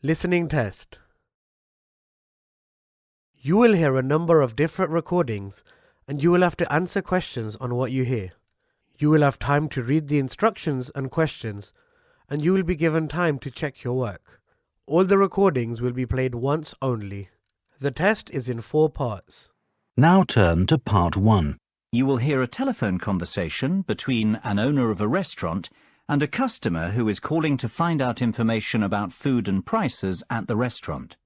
Listening test. You will hear a number of different recordings and you will have to answer questions on what you hear. You will have time to read the instructions and questions and you will be given time to check your work. All the recordings will be played once only. The test is in 4 parts. Now turn to part 1. You will hear a telephone conversation between an owner of a restaurant and a customer who is calling to find out information about food and prices at the restaurant.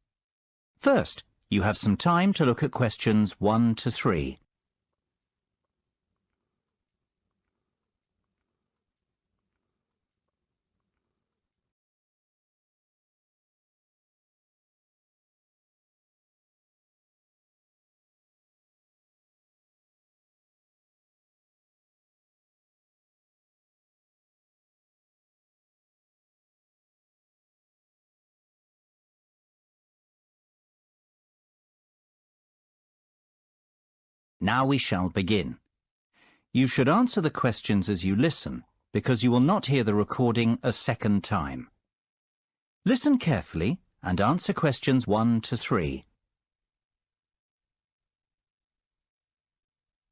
First, you have some time to look at questions 1 to 3. Now we shall begin. You should answer the questions as you listen, because you will not hear the recording a second time. Listen carefully and answer questions 1 to 3.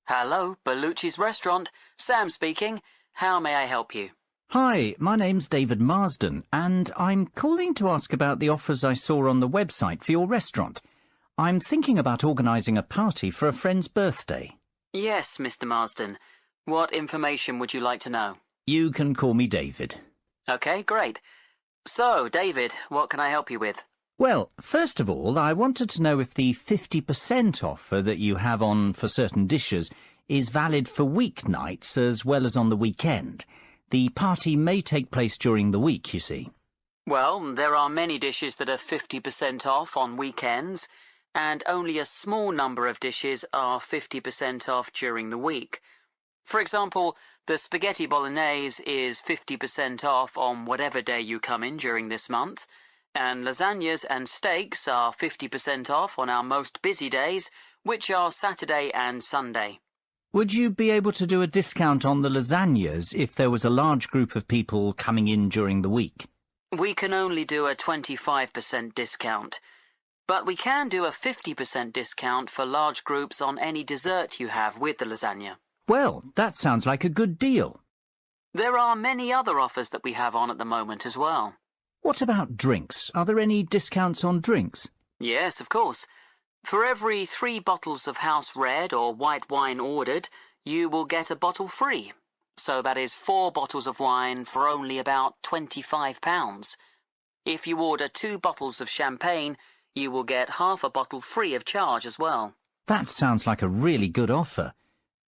Hello, Bellucci's restaurant. Sam speaking. How may I help you? Hi, my name's David Marsden, and I'm calling to ask about the offers I saw on the website for your restaurant. I'm thinking about organising a party for a friend's birthday. Yes, Mr. Marsden. What information would you like to know? You can call me David. Okay, great. So, David, what can I help you with? Well, first of all, I wanted to know if the 50% offer that you have on for certain dishes is valid for weeknights as well as on the weekend. The party may take place during the week, you see. Well, there are many dishes that are 50% off on weekends, and only a small number of dishes are 50% off during the week. For example, the spaghetti bolognese is 50% off on whatever day you come in during this month, and lasagnas and steaks are 50% off on our most busy days, which are Saturday and Sunday. Would you be able to do a discount on the lasagnas if there was a large group of people coming in during the week? We can only do a 25% discount. But we can do a 50% discount for large groups on any dessert you have with the lasagna. Well, that sounds like a good deal. There are many other offers that we have on at the moment as well. What about drinks? Are there any discounts on drinks? Yes, of course. For every 3 bottles of house red or white wine ordered, you will get a bottle free. So that is 4 bottles of wine for only about £25. If you order 2 bottles of champagne, you will get half a bottle free of charge as well. That sounds like a really good offer.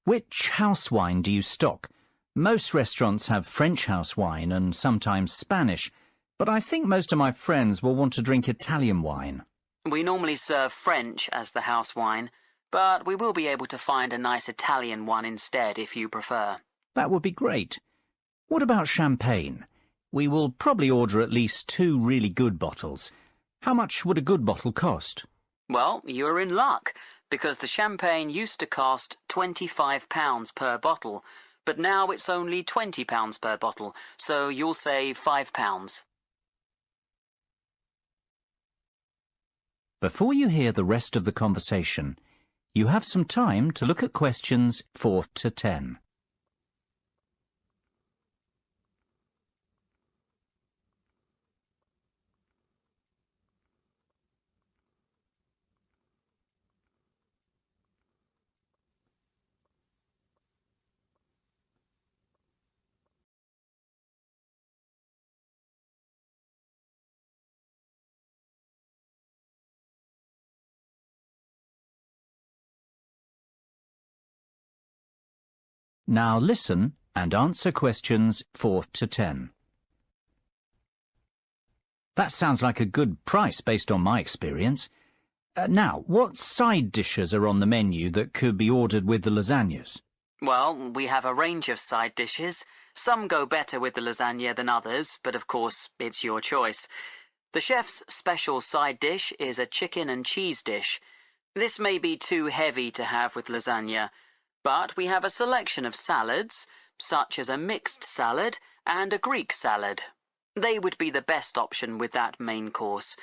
Which house wine do you stock? Most restaurants have French house wine and sometimes Spanish, but I think most of my friends will want to drink Italian wine. We normally serve French as the house wine, but we will be able to find a nice Italian one instead if you prefer. That would be great. What about champagne? We will probably order at least 2 really good bottles. How much would a good bottle cost? Well, you're in luck, because the champagne used to cost £25 per bottle, but now it's only £20 per bottle, so you'll save £5. Before you hear the rest of the conversation, you have some time to look at questions 4 to 10. Now listen and answer questions 4 to 10. That sounds like a good price based on my experience. Now, what side dishes are on the menu that could be ordered with the lasagnas? Well, we have a range of side dishes. Some go better with the lasagna than others, but of course, it's your choice. The chef's special side dish is a chicken and cheese dish. This may be too heavy to have with lasagna, but we have a selection of salads, such as a mixed salad and a Greek salad. They would be the best option with that main course.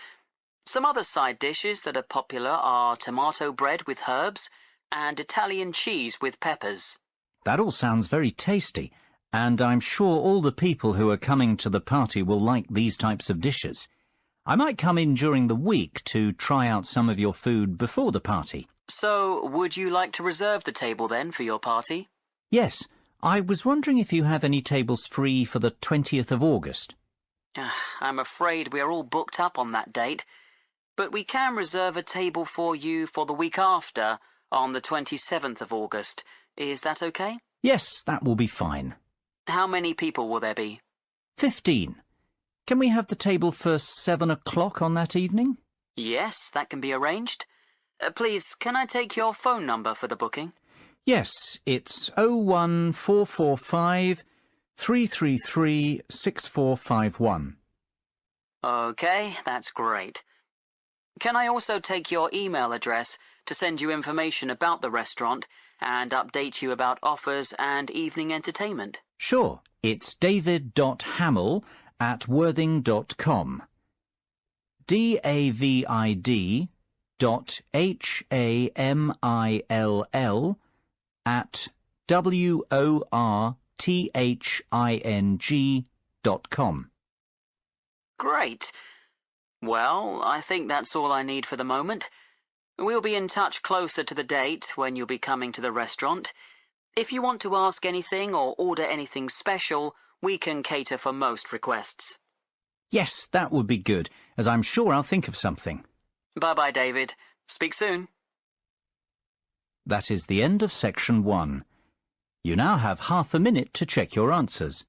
Some other side dishes that are popular are tomato bread with herbs and Italian cheese with peppers. That all sounds very tasty, and I'm sure all the people who are coming to the party will like these types of dishes. I might come in during the week to try out some of your food before the party. So, would you like to reserve the table then for your party? Yes, I was wondering if you have any tables free for the 20th of August. I'm afraid we are all booked up on that date, but we can reserve a table for you for the week after, on the 27th of August. Is that okay? Yes, that will be fine. How many people will there be? 15. Can we have the table for 7 o'clock on that evening? Yes, that can be arranged. Please, can I take your phone number for the booking? Yes, it's 01445 333 6451. Okay, that's great. Can I also take your email address to send you information about the restaurant and update you about offers and evening entertainment? Sure, it's david.hamill@worthing.com. david.hamill@worthing.com. Great. Well, I think that's all I need for the moment. We'll be in touch closer to the date when you'll be coming to the restaurant. If you want to ask anything or order anything special, we can cater for most requests. Yes, that would be good, as I'm sure I'll think of something. Bye-bye, David. Speak soon. That is the end of section 1. You now have half a minute to check your answers.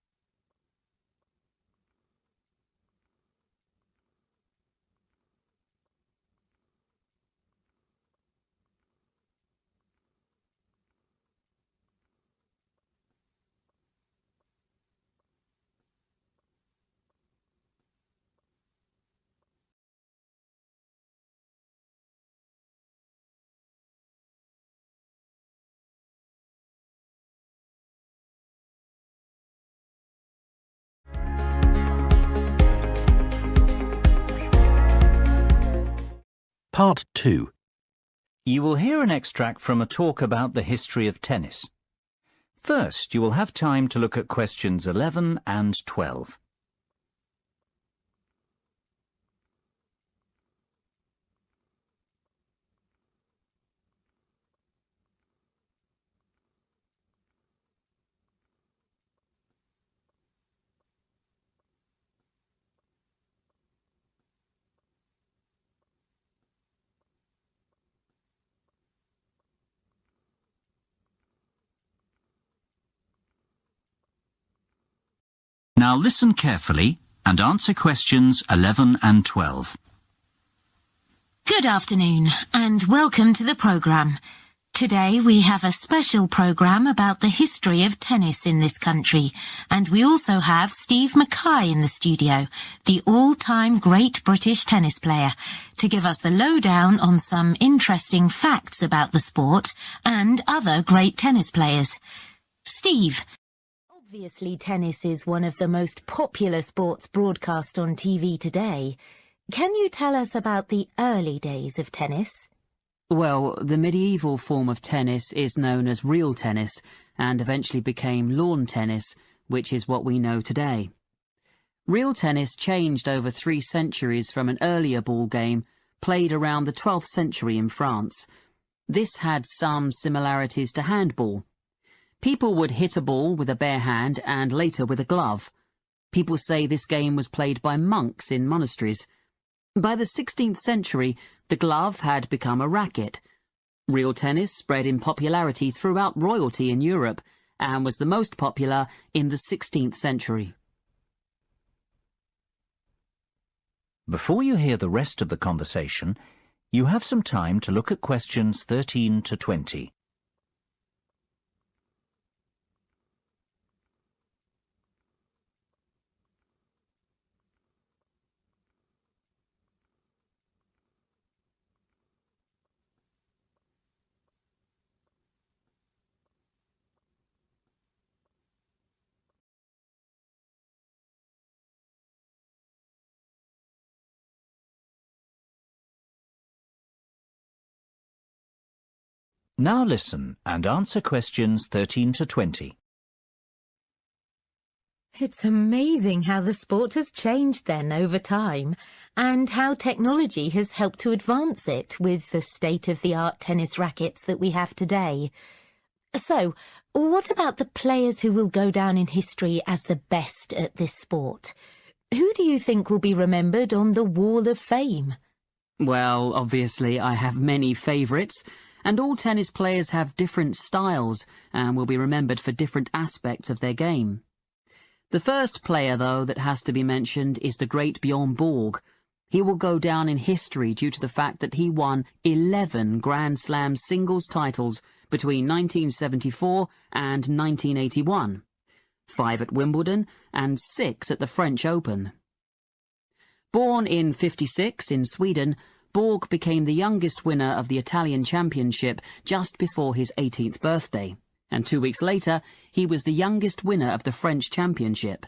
Part 2. You will hear an extract from a talk about the history of tennis. First, you will have time to look at questions 11 and 12. Now listen carefully and answer questions 11 and 12. Good afternoon and welcome to the programme. Today we have a special programme about the history of tennis in this country, and we also have Steve Mackay in the studio, the all-time great British tennis player, to give us the lowdown on some interesting facts about the sport and other great tennis players. Steve, obviously tennis is one of the most popular sports broadcast on TV today. Can you tell us about the early days of tennis? Well, the medieval form of tennis is known as real tennis and eventually became lawn tennis, which is what we know today. Real tennis changed over 3 centuries from an earlier ball game played around the 12th century in France. This had some similarities to handball. People would hit a ball with a bare hand and later with a glove. People say this game was played by monks in monasteries. By the 16th century, the glove had become a racket. Real tennis spread in popularity throughout royalty in Europe and was the most popular in the 16th century. Before you hear the rest of the conversation, you have some time to look at questions 13 to 20. Now listen and answer questions 13 to 20. It's amazing how the sport has changed then over time, and how technology has helped to advance it with the state-of-the-art tennis rackets that we have today. So, what about the players who will go down in history as the best at this sport? Who do you think will be remembered on the Wall of Fame? Well, obviously I have many favourites, and all tennis players have different styles and will be remembered for different aspects of their game. The first player, though, that has to be mentioned is the great Bjorn Borg. He will go down in history due to the fact that he won 11 Grand Slam singles titles between 1974 and 1981, 5 at Wimbledon and 6 at the French Open. Born in '56 in Sweden, Borg became the youngest winner of the Italian Championship just before his 18th birthday, and 2 weeks later he was the youngest winner of the French Championship.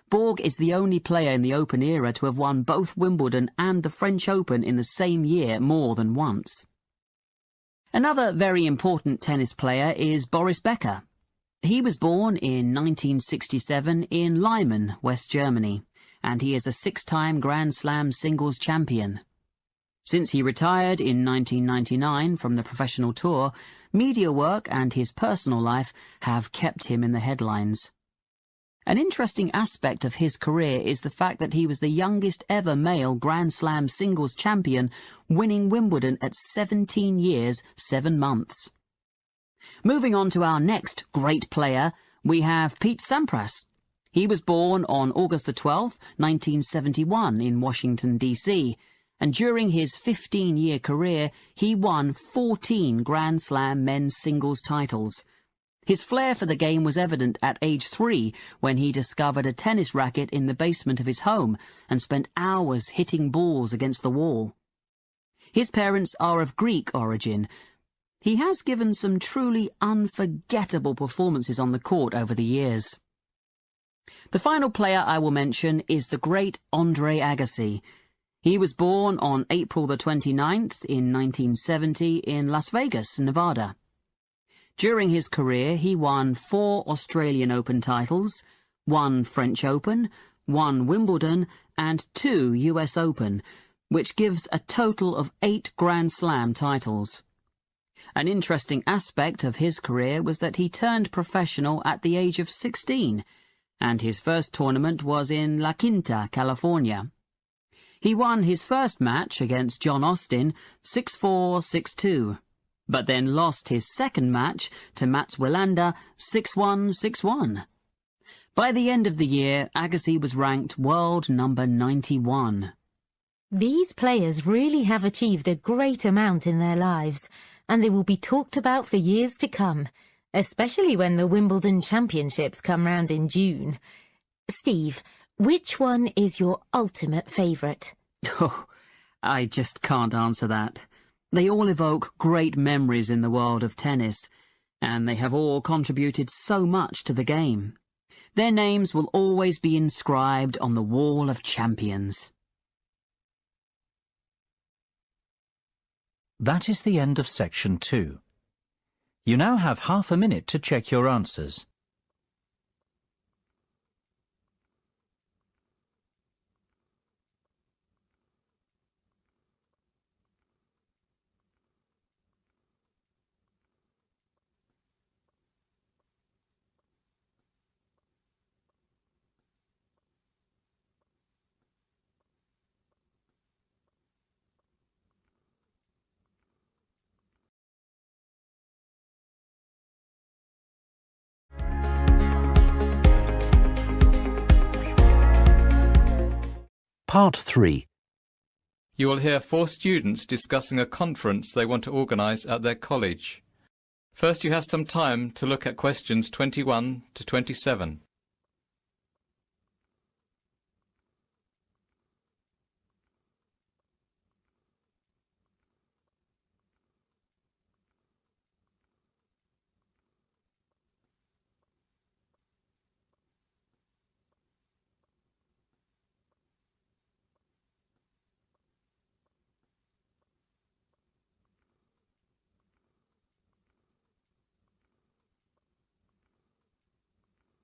Borg is the only player in the Open era to have won both Wimbledon and the French Open in the same year more than once. Another very important tennis player is Boris Becker. He was born in 1967 in Lyman, West Germany, and he is a 6-time Grand Slam singles champion. Since he retired in 1999 from the professional tour, media work and his personal life have kept him in the headlines. An interesting aspect of his career is the fact that he was the youngest ever male Grand Slam singles champion, winning Wimbledon at 17 years, 7 months. Moving on to our next great player, we have Pete Sampras. He was born on August the 12th, 1971 in Washington, D.C., and during his 15-year career, he won 14 Grand Slam men's singles titles. His flair for the game was evident at age 3 when he discovered a tennis racket in the basement of his home and spent hours hitting balls against the wall. His parents are of Greek origin. He has given some truly unforgettable performances on the court over the years. The final player I will mention is the great Andre Agassi. He was born on April the 29th in 1970 in Las Vegas, Nevada. During his career, he won 4 Australian Open titles, 1 French Open, 1 Wimbledon, and 2 US Open, which gives a total of 8 Grand Slam titles. An interesting aspect of his career was that he turned professional at the age of 16, and his first tournament was in La Quinta, California. He won his first match against John Austin 6-4, 6-2, but then lost his second match to Mats Wilander 6-1, 6-1. By the end of the year, Agassi was ranked world number 91. These players really have achieved a great amount in their lives, and they will be talked about for years to come, especially when the Wimbledon Championships come round in June. Steve, which one is your ultimate favourite? Oh, I just can't answer that. They all evoke great memories in the world of tennis, and they have all contributed so much to the game. Their names will always be inscribed on the Wall of Champions. That is the end of section 2. You now have half a minute to check your answers. Part 3. You will hear 4 students discussing a conference they want to organise at their college. First, you have some time to look at questions 21 to 27.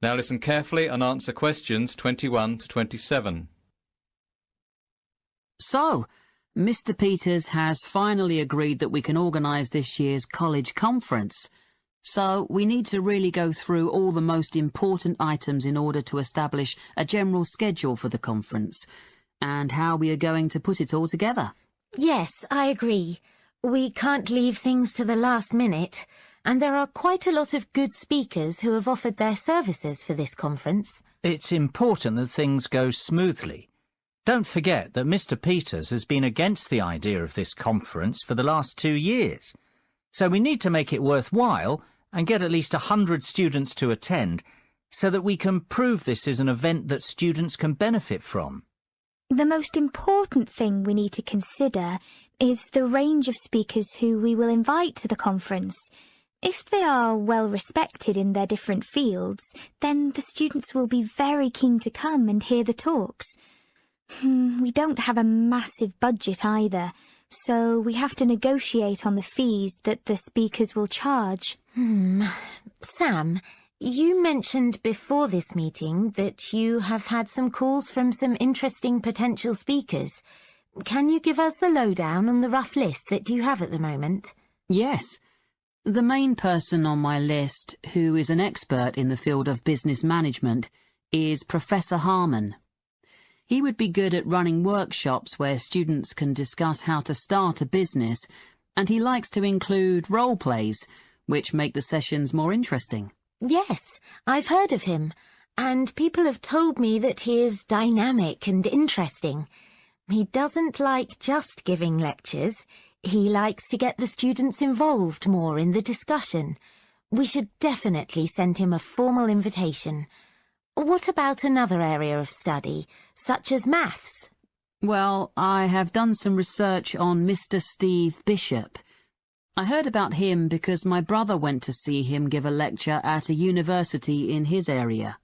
Now listen carefully and answer questions 21 to 27. So, Mr. Peters has finally agreed that we can organise this year's college conference. So, we need to really go through all the most important items in order to establish a general schedule for the conference, and how we are going to put it all together. Yes, I agree. We can't leave things to the last minute, and there are quite a lot of good speakers who have offered their services for this conference. It's important that things go smoothly. Don't forget that Mr. Peters has been against the idea of this conference for the last 2 years. So we need to make it worthwhile and get at least 100 students to attend so that we can prove this is an event that students can benefit from. The most important thing we need to consider is the range of speakers who we will invite to the conference. If they are well respected in their different fields, then the students will be very keen to come and hear the talks. We don't have a massive budget either, so we have to negotiate on the fees that the speakers will charge. Sam, you mentioned before this meeting that you have had some calls from some interesting potential speakers. Can you give us the lowdown on the rough list that you have at the moment? Yes. The main person on my list, who is an expert in the field of business management, is Professor Harmon. He would be good at running workshops where students can discuss how to start a business, and he likes to include role plays, which make the sessions more interesting. Yes, I've heard of him, and people have told me that he is dynamic and interesting. He doesn't like just giving lectures. He likes to get the students involved more in the discussion. We should definitely send him a formal invitation. What about another area of study, such as maths? Well, I have done some research on Mr. Steve Bishop. I heard about him because my brother went to see him give a lecture at a university in his area.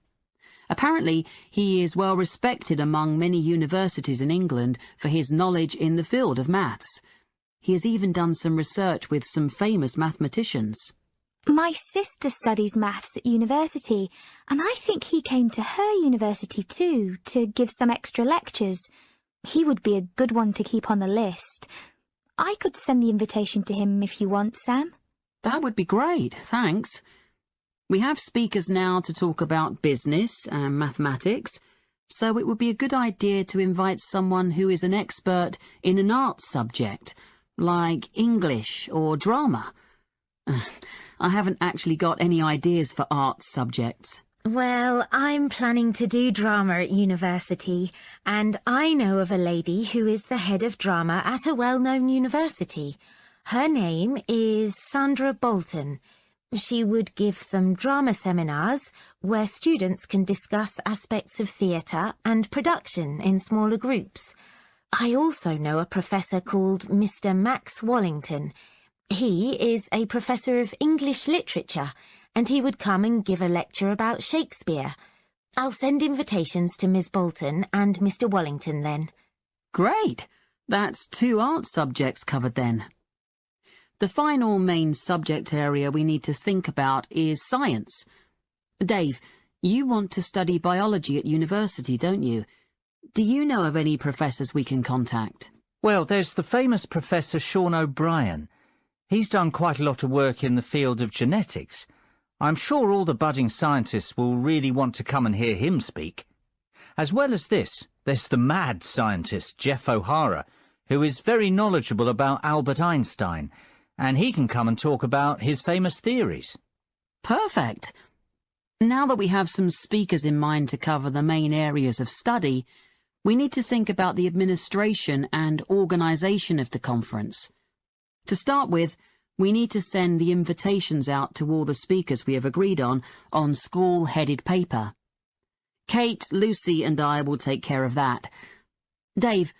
Apparently, he is well respected among many universities in England for his knowledge in the field of maths. He has even done some research with some famous mathematicians. My sister studies maths at university, and I think he came to her university too, to give some extra lectures. He would be a good one to keep on the list. I could send the invitation to him if you want, Sam. That would be great, thanks. We have speakers now to talk about business and mathematics, so it would be a good idea to invite someone who is an expert in an arts subject, like English or drama. I haven't actually got any ideas for arts subjects. Well, I'm planning to do drama at university, and I know of a lady who is the head of drama at a well-known university. Her name is Sandra Bolton. She would give some drama seminars where students can discuss aspects of theatre and production in smaller groups. I also know a professor called Mr. Max Wallington. He is a professor of English literature, and he would come and give a lecture about Shakespeare. I'll send invitations to Miss Bolton and Mr. Wallington then. Great! That's 2 art subjects covered then. The final main subject area we need to think about is science. Dave, you want to study biology at university, don't you? Do you know of any professors we can contact? Well, there's the famous Professor Sean O'Brien. He's done quite a lot of work in the field of genetics. I'm sure all the budding scientists will really want to come and hear him speak. As well as this, there's the mad scientist Jeff O'Hara, who is very knowledgeable about Albert Einstein, and he can come and talk about his famous theories. Perfect. Now that we have some speakers in mind to cover the main areas of study, we need to think about the administration and organisation of the conference. To start with, we need to send the invitations out to all the speakers we have agreed on school-headed paper. Kate, Lucy and I will take care of that. Dave,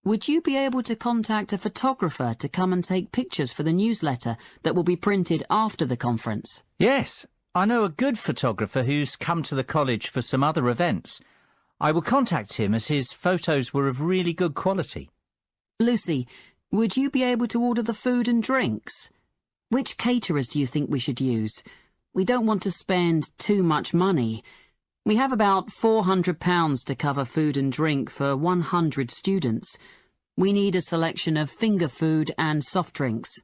would you be able to contact a photographer to come and take pictures for the newsletter that will be printed after the conference? Yes, I know a good photographer who's come to the college for some other events. I will contact him as his photos were of really good quality. Lucy, would you be able to order the food and drinks? Which caterers do you think we should use? We don't want to spend too much money. We have about £400 to cover food and drink for 100 students. We need a selection of finger food and soft drinks.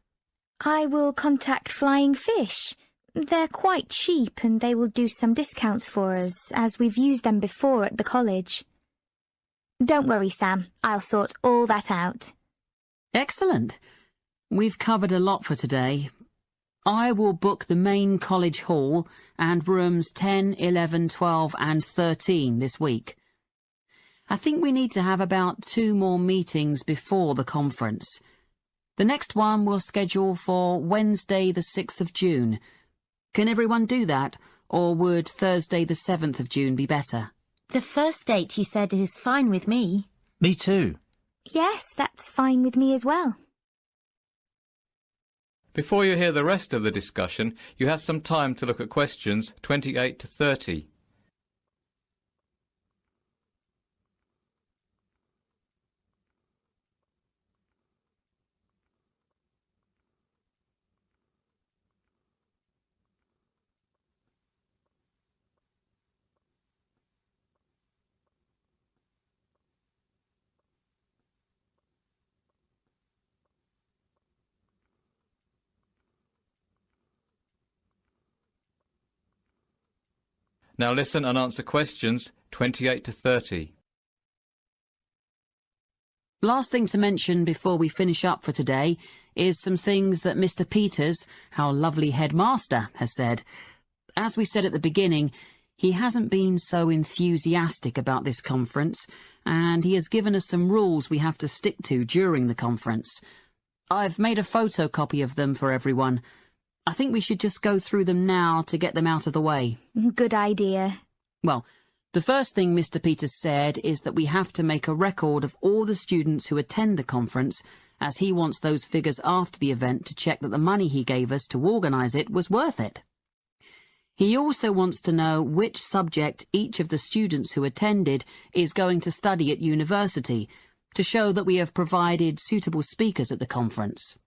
I will contact Flying Fish. They're quite cheap and they will do some discounts for us, as we've used them before at the college. Don't worry, Sam. I'll sort all that out. Excellent. We've covered a lot for today. I will book the main college hall and rooms 10, 11, 12 and 13 this week. I think we need to have about 2 more meetings before the conference. The next one we'll schedule for Wednesday the 6th of June. Can everyone do that, or would Thursday the 7th of June be better? The first date you said is fine with me. Me too. Yes, that's fine with me as well. Before you hear the rest of the discussion, you have some time to look at questions 28 to 30. Now listen and answer questions 28 to 30. Last thing to mention before we finish up for today is some things that Mr. Peters, our lovely headmaster, has said. As we said at the beginning, he hasn't been so enthusiastic about this conference, and he has given us some rules we have to stick to during the conference. I've made a photocopy of them for everyone. I think we should just go through them now to get them out of the way. Good idea. Well, the first thing Mr. Peters said is that we have to make a record of all the students who attend the conference, as he wants those figures after the event to check that the money he gave us to organise it was worth it. He also wants to know which subject each of the students who attended is going to study at university, to show that we have provided suitable speakers at the conference.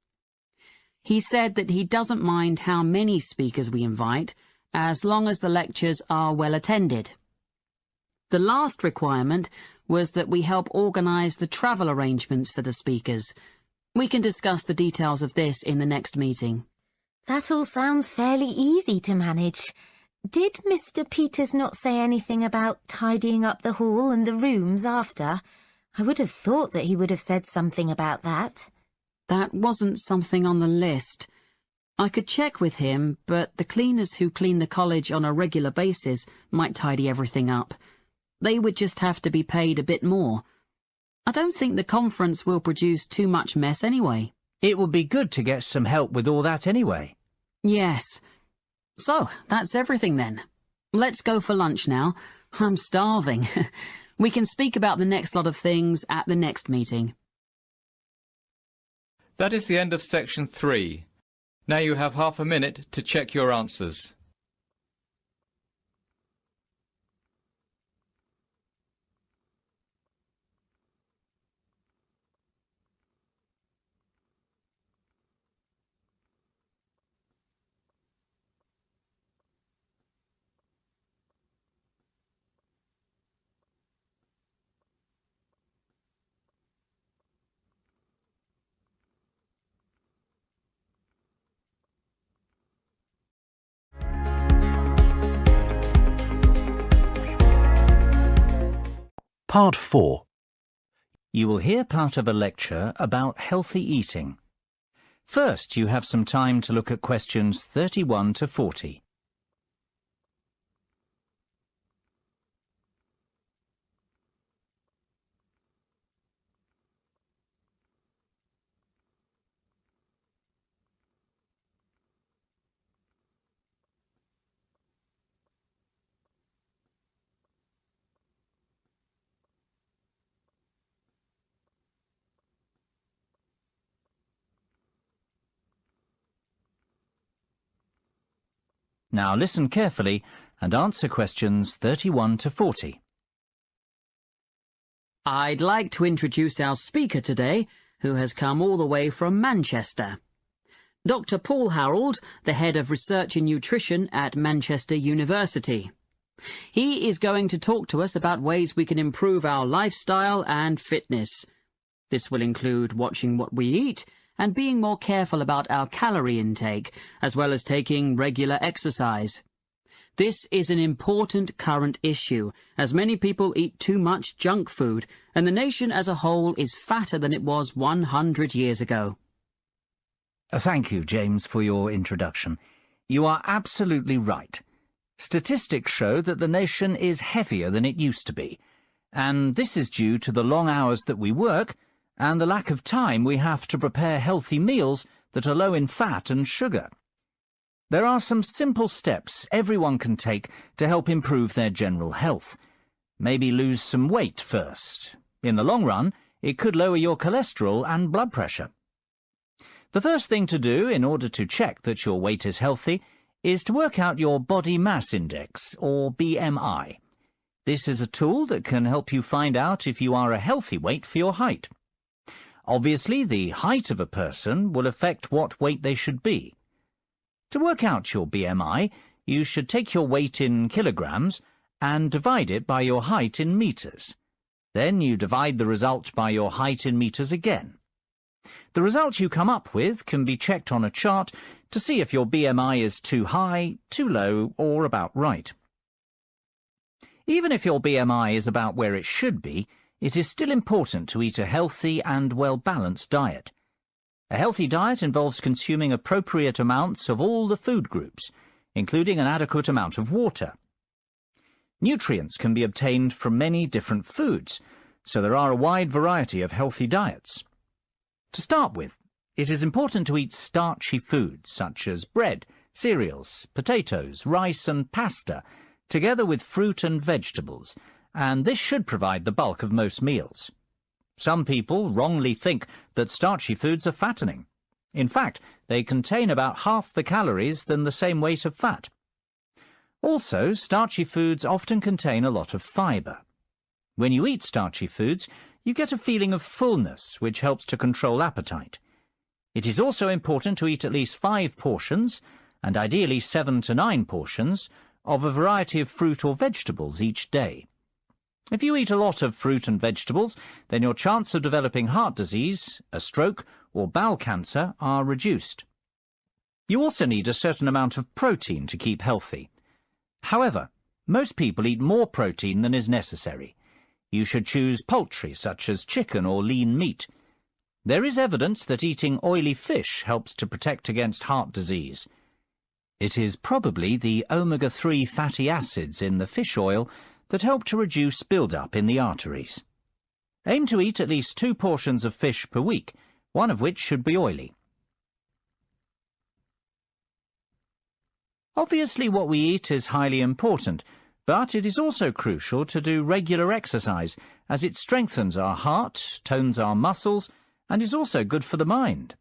He said that he doesn't mind how many speakers we invite, as long as the lectures are well attended. The last requirement was that we help organise the travel arrangements for the speakers. We can discuss the details of this in the next meeting. That all sounds fairly easy to manage. Did Mr. Peters not say anything about tidying up the hall and the rooms after? I would have thought that he would have said something about that. That wasn't something on the list. I could check with him, but the cleaners who clean the college on a regular basis might tidy everything up. They would just have to be paid a bit more. I don't think the conference will produce too much mess anyway. It would be good to get some help with all that anyway. Yes. So, that's everything then. Let's go for lunch now. I'm starving. We can speak about the next lot of things at the next meeting. That is the end of section 3. Now you have half a minute to check your answers. Part 4. You will hear part of a lecture about healthy eating. First, you have some time to look at questions 31 to 40. Now listen carefully and answer questions 31 to 40. I'd like to introduce our speaker today, who has come all the way from Manchester. Dr. Paul Harold, the head of research in nutrition at Manchester University. He is going to talk to us about ways we can improve our lifestyle and fitness. This will include watching what we eat and being more careful about our calorie intake, as well as taking regular exercise. This is an important current issue, as many people eat too much junk food, and the nation as a whole is fatter than it was 100 years ago. Thank you, James, for your introduction. You are absolutely right. Statistics show that the nation is heavier than it used to be, and this is due to the long hours that we work and the lack of time we have to prepare healthy meals that are low in fat and sugar. There are some simple steps everyone can take to help improve their general health. Maybe lose some weight first. In the long run, it could lower your cholesterol and blood pressure. The first thing to do in order to check that your weight is healthy is to work out your body mass index, or BMI. This is a tool that can help you find out if you are a healthy weight for your height. Obviously, the height of a person will affect what weight they should be. To work out your BMI, you should take your weight in kilograms and divide it by your height in meters. Then you divide the result by your height in meters again. The result you come up with can be checked on a chart to see if your BMI is too high, too low, or about right. Even if your BMI is about where it should be, it is still important to eat a healthy and well-balanced diet. A healthy diet involves consuming appropriate amounts of all the food groups, including an adequate amount of water. Nutrients can be obtained from many different foods, so there are a wide variety of healthy diets. To start with, it is important to eat starchy foods such as bread, cereals, potatoes, rice and pasta, together with fruit and vegetables, and this should provide the bulk of most meals. Some people wrongly think that starchy foods are fattening. In fact, they contain about half the calories than the same weight of fat. Also, starchy foods often contain a lot of fibre. When you eat starchy foods, you get a feeling of fullness, which helps to control appetite. It is also important to eat at least 5 portions, and ideally 7 to 9 portions, of a variety of fruit or vegetables each day. If you eat a lot of fruit and vegetables, then your chance of developing heart disease, a stroke, or bowel cancer are reduced. You also need a certain amount of protein to keep healthy. However, most people eat more protein than is necessary. You should choose poultry such as chicken or lean meat. There is evidence that eating oily fish helps to protect against heart disease. It is probably the omega-3 fatty acids in the fish oil that help to reduce build-up in the arteries. Aim to eat at least 2 portions of fish per week, one of which should be oily. Obviously, what we eat is highly important, but it is also crucial to do regular exercise, as it strengthens our heart, tones our muscles, and is also good for the mind.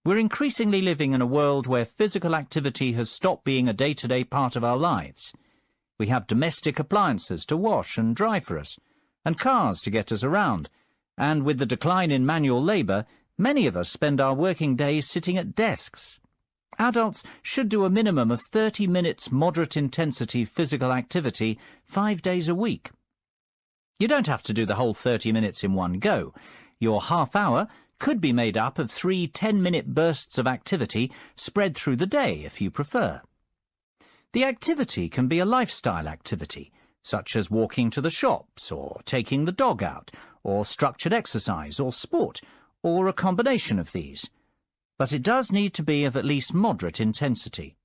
We're increasingly living in a world where physical activity has stopped being a day-to-day part of our lives. We have domestic appliances to wash and dry for us, and cars to get us around, and with the decline in manual labour, many of us spend our working days sitting at desks. Adults should do a minimum of 30 minutes moderate-intensity physical activity 5 days a week. You don't have to do the whole 30 minutes in one go. Your half hour could be made up of 3 10-minute bursts of activity spread through the day if you prefer. The activity can be a lifestyle activity, such as walking to the shops, or taking the dog out, or structured exercise, or sport, or a combination of these. But it does need to be of at least moderate intensity.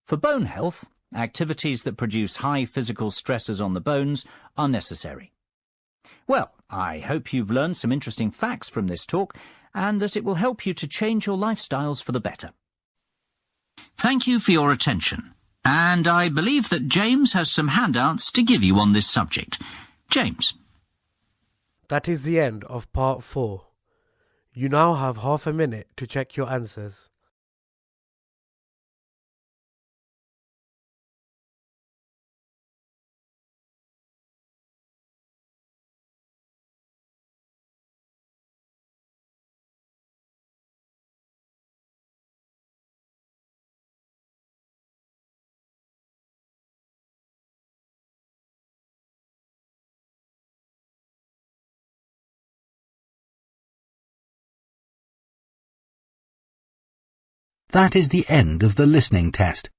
For bone health, activities that produce high physical stresses on the bones are necessary. Well, I hope you've learned some interesting facts from this talk, and that it will help you to change your lifestyles for the better. Thank you for your attention. And I believe that James has some handouts to give you on this subject. James. That is the end of part 4. You now have half a minute to check your answers. That is the end of the listening test.